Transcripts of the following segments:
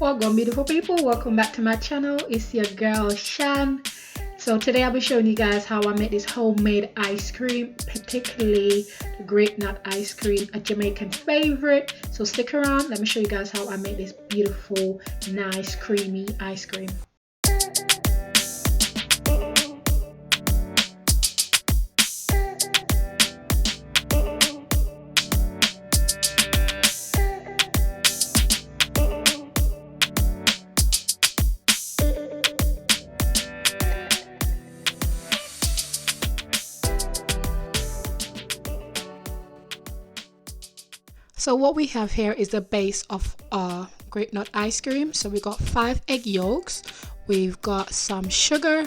Welcome beautiful people, welcome back to my channel. It's your girl Shan. So today I'll be showing you guys how I make this homemade ice cream, particularly the Grape-nut ice cream, a Jamaican favorite. So stick around, let me show you guys how I make this beautiful, nice, creamy ice cream. So what we have here is the base of our Grape-nut ice cream. So we got 5 egg yolks, we've got some sugar,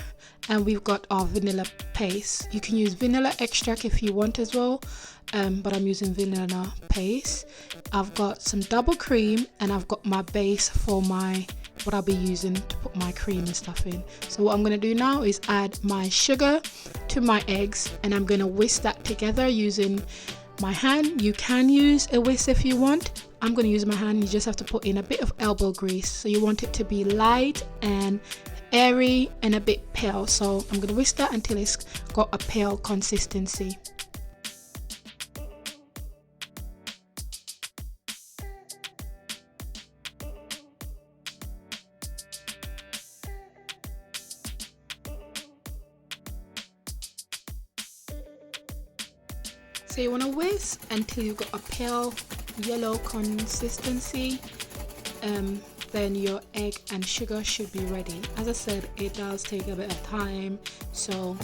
and we've got our vanilla paste. You can use vanilla extract if you want as well, but I'm using vanilla paste. I've got some double cream, and I've got my base for what I'll be using to put my cream and stuff in. So what I'm going to do now is add my sugar to my eggs, and I'm going to whisk that together using my hand. You can use a whisk if you want. I'm going to use my hand. You just have to put in a bit of elbow grease. So you want it to be light and airy and a bit pale. So I'm going to whisk that until it's got a pale consistency. So you want to whisk until you've got a pale yellow consistency, then your egg and sugar should be ready. As I said, it does take a bit of time, so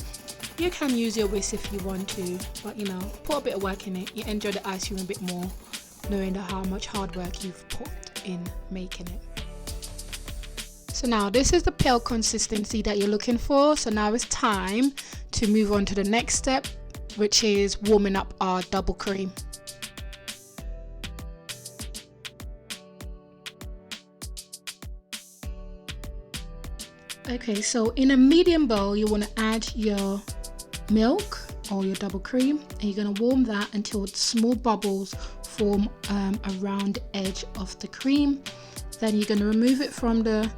you can use your whisk if you want to, but you know, put a bit of work in it. You enjoy the ice cream a bit more, knowing how much hard work you've put in making it. So now this is the pale consistency that you're looking for. So now it's time to move on to the next step, which is warming up our double cream. Okay, so in a medium bowl you want to add your milk or your double cream, and you're going to warm that until small bubbles form around the edge of the cream. Then you're going to remove it from the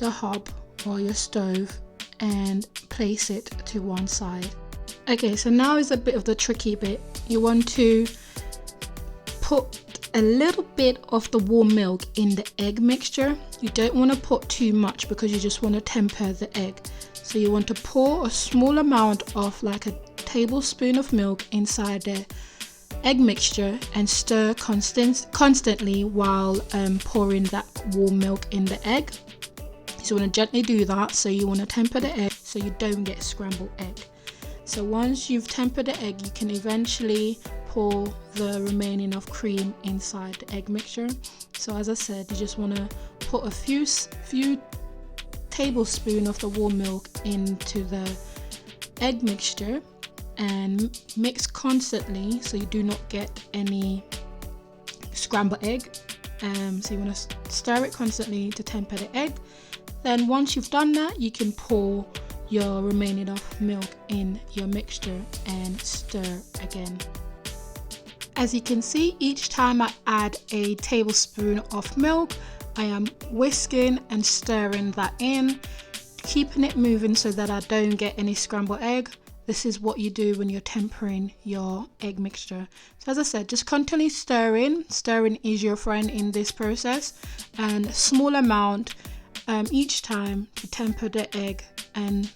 hob or your stove and place it to one side. Okay, so now is a bit of the tricky bit. You want to put a little bit of the warm milk in the egg mixture. You don't want to put too much because you just want to temper the egg. So you want to pour a small amount of like a tablespoon of milk inside the egg mixture and stir constantly while pouring that warm milk in the egg. So you want to gently do that. So you want to temper the egg so you don't get scrambled egg. So once you've tempered the egg, you can eventually pour the remaining of cream inside the egg mixture. So as I said, you just want to put a few tablespoons of the warm milk into the egg mixture and mix constantly so you do not get any scrambled egg. So you want to stir it constantly to temper the egg. Then once you've done that, you can pour your remaining of milk in your mixture and stir again. As you can see, each time I add a tablespoon of milk, I am whisking and stirring that in, keeping it moving so that I don't get any scrambled egg. This is what you do when you're tempering your egg mixture. So as I said, just continue stirring. Stirring is your friend in this process, and small amount each time to temper the egg, and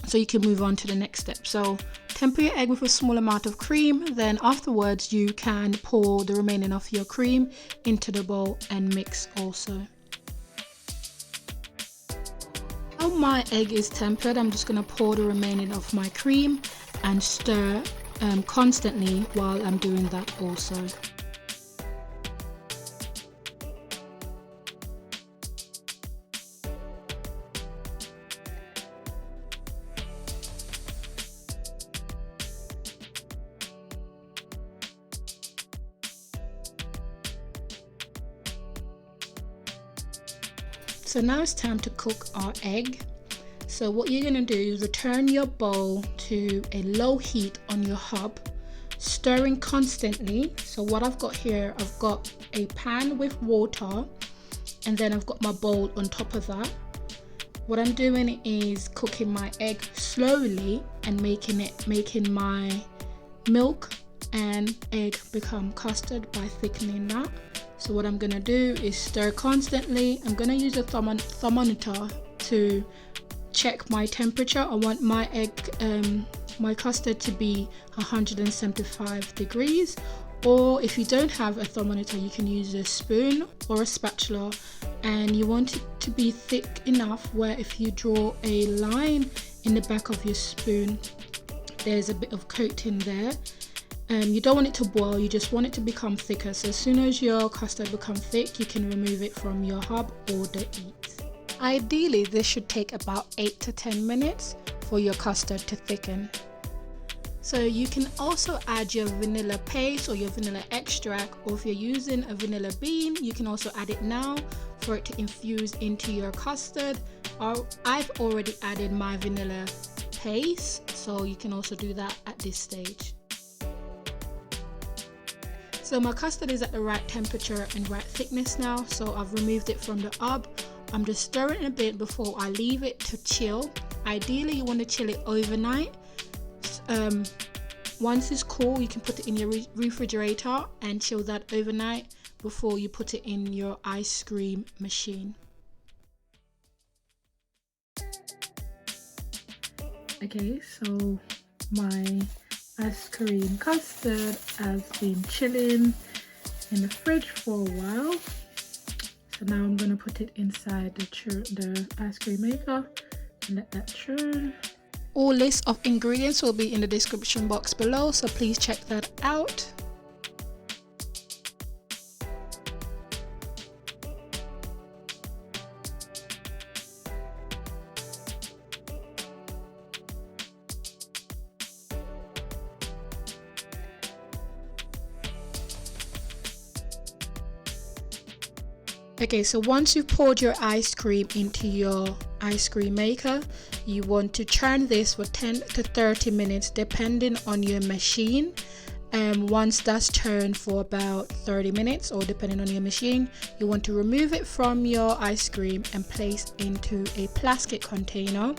so you can move on to the next step. So temper your egg with a small amount of cream, then afterwards you can pour the remaining of your cream into the bowl and mix also. Now my egg is tempered, I'm just going to pour the remaining of my cream and stir constantly while I'm doing that also. So now it's time to cook our egg. So what you're going to do is return your bowl to a low heat on your hob, stirring constantly. So what I've got here, I've got a pan with water and then I've got my bowl on top of that. What I'm doing is cooking my egg slowly and making my milk and egg become custard by thickening that. So what I'm gonna do is stir constantly. I'm gonna use a thermometer to check my temperature. I want my my custard to be 175 degrees, or if you don't have a thermometer, you can use a spoon or a spatula, and you want it to be thick enough where if you draw a line in the back of your spoon, there's a bit of coating there. You don't want it to boil, you just want it to become thicker. So as soon as your custard becomes thick, you can remove it from your hob or the eat. Ideally, this should take about 8 to 10 minutes for your custard to thicken. So you can also add your vanilla paste or your vanilla extract, or if you're using a vanilla bean, you can also add it now for it to infuse into your custard. I've already added my vanilla paste, so you can also do that at this stage. So my custard is at the right temperature and right thickness now, so I've removed it from the hob. I'm just stirring it a bit before I leave it to chill. Ideally, you want to chill it overnight. Once it's cool, you can put it in your refrigerator and chill that overnight before you put it in your ice cream machine. Okay, so my ice cream custard has been chilling in the fridge for a while. So now I'm going to put it inside the ice cream maker and let that churn. All lists of ingredients will be in the description box below, so please check that out. Okay, so once you've poured your ice cream into your ice cream maker, you want to churn this for 10 to 30 minutes depending on your machine. And once that's churned for about 30 minutes or depending on your machine, you want to remove it from your ice cream and place into a plastic container.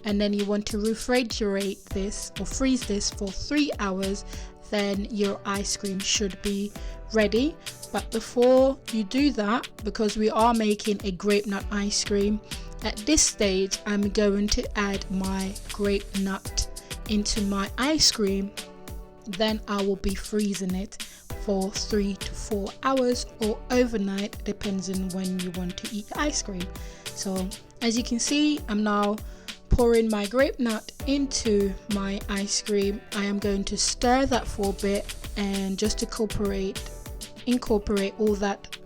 And then you want to refrigerate this or freeze this for 3 hours. Then your ice cream should be ready. But before you do that, because we are making a grape nut ice cream, at this stage I'm going to add my grape nut into my ice cream. Then I will be freezing it for 3 to 4 hours or overnight, depends on when you want to eat ice cream. So as you can see, I'm now pouring my grape nut into my ice cream. I am going to stir that for a bit and just to incorporate all that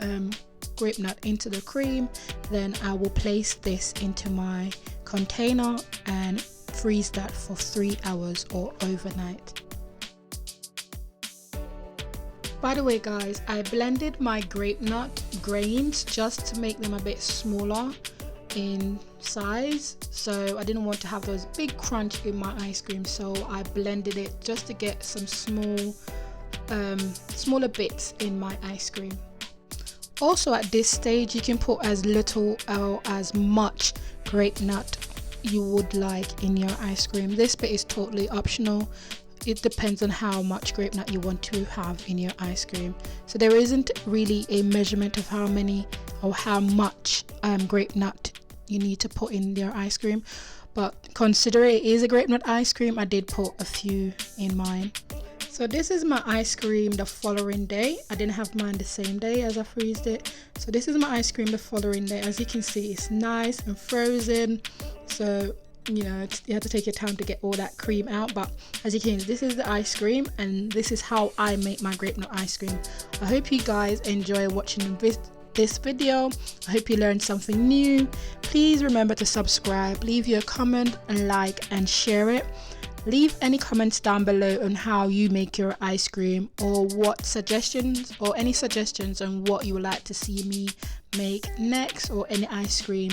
grape nut into the cream. Then I will place this into my container and freeze that for 3 hours or overnight. By the way guys, I blended my grape nut grains just to make them a bit smaller in size, so I didn't want to have those big crunch in my ice cream, so I blended it just to get some smaller bits in my ice cream. Also at this stage, you can put as little or as much grape nut you would like in your ice cream. This bit is totally optional. It depends on how much grape nut you want to have in your ice cream. So there isn't really a measurement of how many or how much grape nut you need to put in your ice cream, but considering it is a grape nut ice cream, I did put a few in mine. So this is my ice cream the following day. I didn't have mine the same day as I freezed it. So this is my ice cream the following day. As you can see, it's nice and frozen. So, you know, you have to take your time to get all that cream out. But as you can see, this is the ice cream and this is how I make my grape nut ice cream. I hope you guys enjoy watching this video. I hope you learned something new. Please remember to subscribe, leave your comment and like and share it. Leave any comments down below on how you make your ice cream, or what suggestions or any suggestions on what you would like to see me make next, or any ice cream.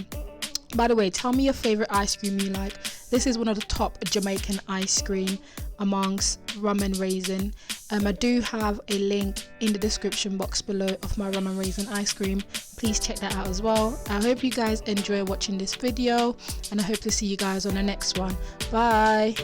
By the way, tell me your favorite ice cream you like. This is one of the top Jamaican ice cream amongst rum and raisin, I do have a link in the description box below of my rum and raisin ice cream. Please check that out as well. I hope you guys enjoy watching this video, and I hope to see you guys on the next one. Bye.